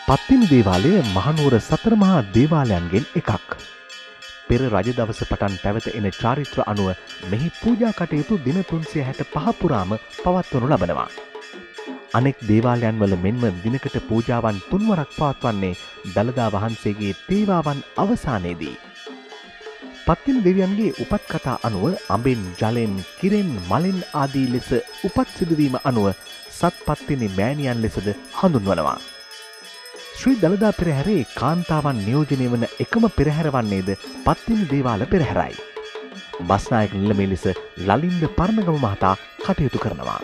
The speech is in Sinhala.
පත්තිනි දේවාලය මහනුවර සතර මහා දේවාලයන්ගෙන් එකක්. පෙර රජ දවස පටන් පැවත එන චාරිත්‍ර අනුව මෙහි පූජා කටයුතු දින 365 පුරාම පවත්වනු ලබනවා. අනෙක් දේවාලයන් වල මෙන්ම දිනකට පූජාවන් 3 වරක් පවත්වන්නේ දළදා වහන්සේගේ තේවාවන් අවසානයේදී. පත්තිනි දෙවියන්ගේ උපත් කතා අනුව අඹෙන් ජලෙන් කිරෙන් මලෙන් ආදී ලෙස උපත් සිදුවීම අනුව සත්පත්තිනි මෑණියන් ලෙසද හඳුන්වනවා. ශ්‍රී දළදා පෙරහැරේ කාන්තාවන් නියෝජනය වන එකම පෙරහැර වන්නේද පත්තිනි දේවාල පෙරහැරයි. බස්නායක නිලමේ ලෙස ලලින්ද පරණගම මහතා කටයුතු කරනවා.